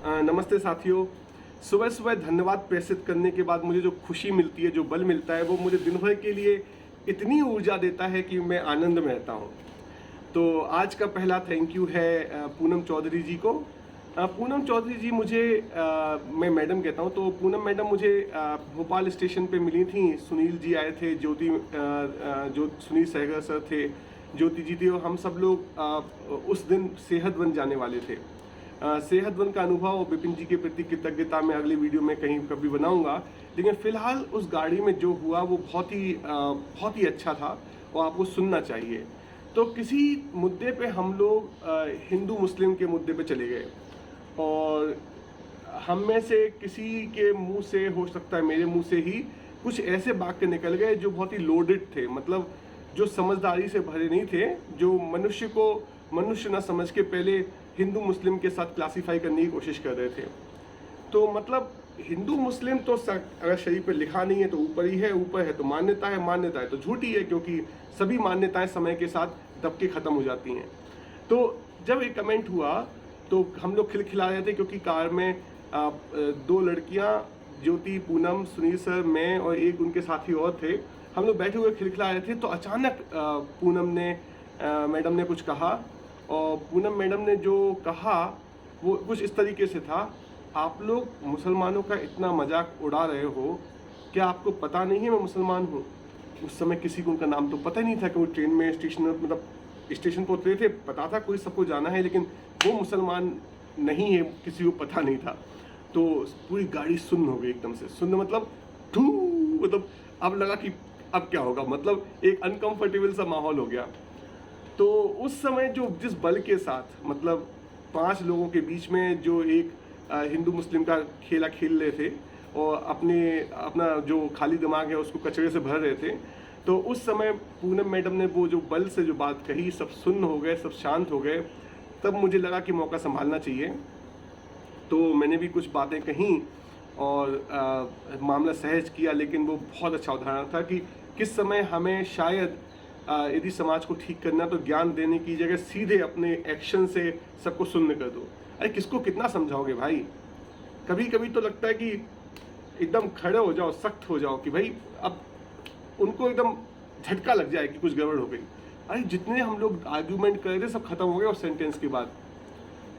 नमस्ते साथियों। सुबह सुबह धन्यवाद प्रेषित करने के बाद मुझे जो खुशी मिलती है, जो बल मिलता है, वो मुझे दिन भर के लिए इतनी ऊर्जा देता है कि मैं आनंद में रहता हूँ। तो आज का पहला थैंक यू है पूनम चौधरी जी को। पूनम चौधरी जी मुझे मैं मैडम कहता हूँ, तो पूनम मैडम मुझे भोपाल स्टेशन पे मिली थी। सुनील जी आए थे, जो सुनील सहगल सर थे, ज्योति जी थी, और हम सब लोग उस दिन सेहतवन जाने वाले थे। सेहतवन का अनुभव और विपिन जी के प्रति कृतज्ञता मैं अगले वीडियो में कहीं कभी बनाऊंगा, लेकिन फिलहाल उस गाड़ी में जो हुआ वो बहुत ही अच्छा था और आपको सुनना चाहिए। तो किसी मुद्दे पे हम लोग हिंदू मुस्लिम के मुद्दे पे चले गए, और हम में से किसी के मुंह से, हो सकता है मेरे मुंह से ही, कुछ ऐसे वाक्य निकल गए जो बहुत ही लोडेड थे, मतलब जो समझदारी से भरे नहीं थे, जो मनुष्य को मनुष्य न समझ के पहले हिंदू मुस्लिम के साथ क्लासीफाई करने की कोशिश कर रहे थे। तो मतलब हिंदू मुस्लिम तो अगर शरीर पे लिखा नहीं है तो ऊपर ही है, ऊपर है तो मान्यता है, मान्यता है तो झूठी है, क्योंकि सभी मान्यताएं समय के साथ दब के खत्म हो जाती हैं। तो जब एक कमेंट हुआ तो हम लोग खिलखिला रहे थे, क्योंकि कार में दो लड़कियां, ज्योति, पूनम, सुनील सर, मैं और एक उनके साथी और थे। हम लोग बैठे हुए खिलखिला रहे थे, तो अचानक पूनम ने मैडम ने कुछ कहा, और पूनम मैडम ने जो कहा वो कुछ इस तरीके से था: आप लोग मुसलमानों का इतना मजाक उड़ा रहे हो, क्या आपको पता नहीं है मैं मुसलमान हूँ? उस समय किसी को उनका नाम तो पता ही नहीं था कि वो ट्रेन में स्टेशन पर उतरे थे। पता था कोई सबको जाना है, लेकिन वो मुसलमान नहीं है, किसी को पता नहीं था। तो पूरी गाड़ी सुन्न हो गई, एकदम से सुन्न, मतलब ठू, मतलब अब लगा कि अब क्या होगा, मतलब एक अनकंफर्टेबल सा माहौल हो गया। तो उस समय जो जिस बल के साथ, मतलब 5 लोगों के बीच में जो एक हिंदू मुस्लिम का खेला खेल रहे थे, और अपना जो खाली दिमाग है उसको कचरे से भर रहे थे, तो उस समय पूनम मैडम ने वो जो बल से जो बात कही, सब सुन्न हो गए, सब शांत हो गए। तब मुझे लगा कि मौका संभालना चाहिए, तो मैंने भी कुछ बातें कहीं और मामला सहज किया। लेकिन वो बहुत अच्छा उदाहरण था कि किस समय हमें शायद यदि समाज को ठीक करना, तो ज्ञान देने की जगह सीधे अपने एक्शन से सबको शून्य कर दो। अरे किसको कितना समझाओगे भाई? कभी कभी तो लगता है कि एकदम खड़े हो जाओ, सख्त हो जाओ, कि भाई अब उनको एकदम झटका लग जाए कि कुछ गड़बड़ हो गई। अरे जितने हम लोग आर्ग्यूमेंट कर रहे थे सब खत्म हो गए उस सेंटेंस के बाद।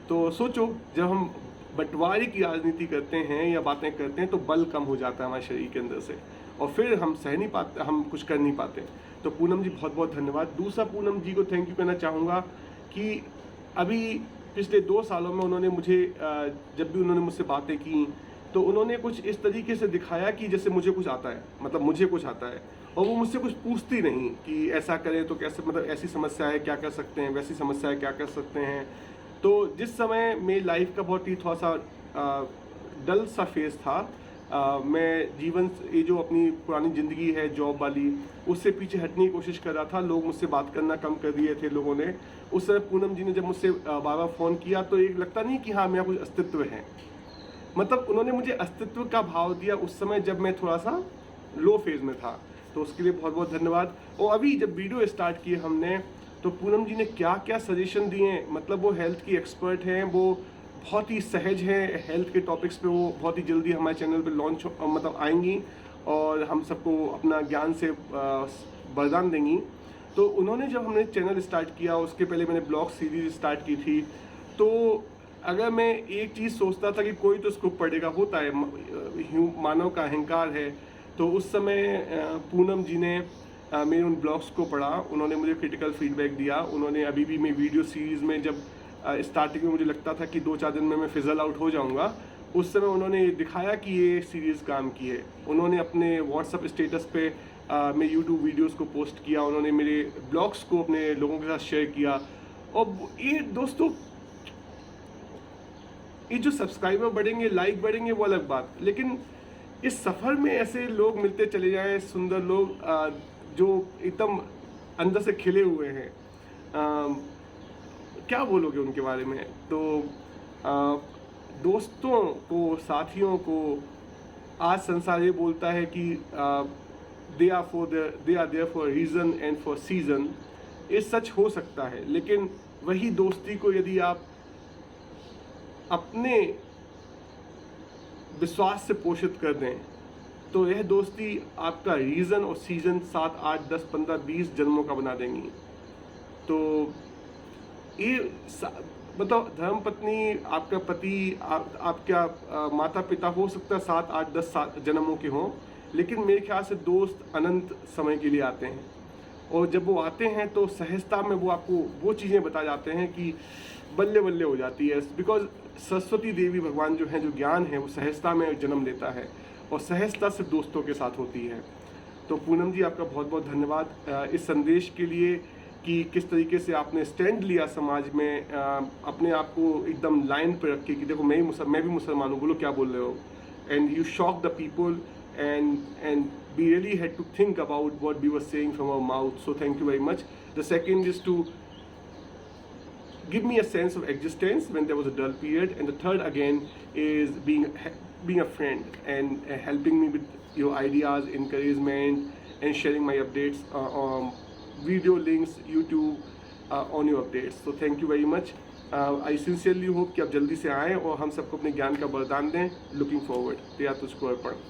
तो सोचो, जब हम बंटवारे की राजनीति करते हैं या बातें करते हैं, तो बल कम हो जाता है हमारे शरीर के अंदर से, और फिर हम सह नहीं पाते, हम कुछ कर नहीं पाते। तो पूनम जी बहुत बहुत धन्यवाद। दूसरा, पूनम जी को थैंक यू कहना चाहूँगा कि अभी पिछले 2 सालों में उन्होंने मुझे, जब भी उन्होंने मुझसे बातें की, तो उन्होंने कुछ इस तरीके से दिखाया कि जैसे मुझे कुछ आता है, मतलब मुझे कुछ आता है, और वो मुझसे कुछ पूछती नहीं कि ऐसा करें तो कैसे, मतलब ऐसी समस्या है क्या कर सकते हैं, वैसी समस्या है क्या कर सकते हैं। तो जिस समय मेरी लाइफ का बहुत ही थोड़ा सा डल सा फेज था, मैं ये जो अपनी पुरानी ज़िंदगी है जॉब वाली, उससे पीछे हटने की कोशिश कर रहा था। लोग मुझसे बात करना कम कर दिए थे लोगों ने। उस समय पूनम जी ने जब मुझसे बार बार फ़ोन किया, तो एक लगता नहीं कि हाँ मेरा कुछ अस्तित्व है, मतलब उन्होंने मुझे अस्तित्व का भाव दिया उस समय जब मैं थोड़ा सा लो फेज में था। तो उसके लिए बहुत बहुत धन्यवाद। और अभी जब वीडियो स्टार्ट किए हमने, तो पूनम जी ने क्या क्या सजेशन दिए, मतलब वो हेल्थ की एक्सपर्ट हैं, वो बहुत ही सहज हैं हेल्थ के टॉपिक्स पे। वो बहुत ही जल्दी हमारे चैनल पे लॉन्च मतलब आएंगी, और हम सबको अपना ज्ञान से वरदान देंगी। तो उन्होंने, जब हमने चैनल स्टार्ट किया, उसके पहले मैंने ब्लॉग सीरीज स्टार्ट की थी, तो अगर मैं एक चीज़ सोचता था कि कोई तो इसको पढ़ेगा, होता है, मानव का अहंकार है, तो उस समय पूनम जी ने मेरे उन ब्लॉग्स को पढ़ा, उन्होंने मुझे क्रिटिकल फीडबैक दिया। उन्होंने अभी भी मैं वीडियो सीरीज़ में, जब स्टार्टिंग में मुझे लगता था कि 2-4 दिन में मैं फिजल आउट हो जाऊंगा, उस समय उन्होंने दिखाया कि ये सीरीज़ काम की है। उन्होंने अपने व्हाट्सअप स्टेटस पे मैं यूट्यूब वीडियोस को पोस्ट किया, उन्होंने मेरे ब्लॉग्स को अपने लोगों के साथ शेयर किया। और ये दोस्तों, ये जो सब्सक्राइबर बढ़ेंगे, लाइक बढ़ेंगे, वो अलग बात, लेकिन इस सफ़र में ऐसे लोग मिलते चले जाएं, सुंदर लोग जो एकदम अंदर से खिले हुए हैं, क्या बोलोगे उनके बारे में? तो दोस्तों को, साथियों को, आज संसार ये बोलता है कि they are there for reason and for season. ये सच हो सकता है, लेकिन वही दोस्ती को यदि आप अपने विश्वास से पोषित कर दें, तो यह दोस्ती आपका रीज़न और सीजन 7, 8, 10, 15, 20 जन्मों का बना देंगी। तो ये मतलब धर्मपत्नी, आपका पति, आपका माता पिता हो सकता है 7, 8, 10 जन्मों के हों, लेकिन मेरे ख्याल से दोस्त अनंत समय के लिए आते हैं। और जब वो आते हैं तो सहजता में वो आपको वो चीज़ें बता जाते हैं कि बल्ले बल्ले हो जाती है। बिकॉज सरस्वती देवी भगवान जो है, जो ज्ञान है, वो सहजता में जन्म लेता है और सहजता सिर्फ दोस्तों के साथ होती है। तो पूनम जी, आपका बहुत बहुत धन्यवाद इस संदेश के लिए कि किस तरीके से आपने स्टैंड लिया समाज में, अपने आप को एकदम लाइन पर रख के कि देखो मैं भी मुसलमान हूँ, बोलो क्या बोल रहे हो, and you shock the people and we really had to think about what we were saying from our mouth. So thank you very much. The second is to give me a sense of existence when there was a dull period, and the third again is being a friend and helping me with your ideas, encouragement, and sharing my updates video links, YouTube on your updates. So thank you very much. I sincerely hope कि आप जल्दी से आएँ और हम सबको अपने ज्ञान का वरदान दें. Looking forward. तेरा तुझको अर्पण.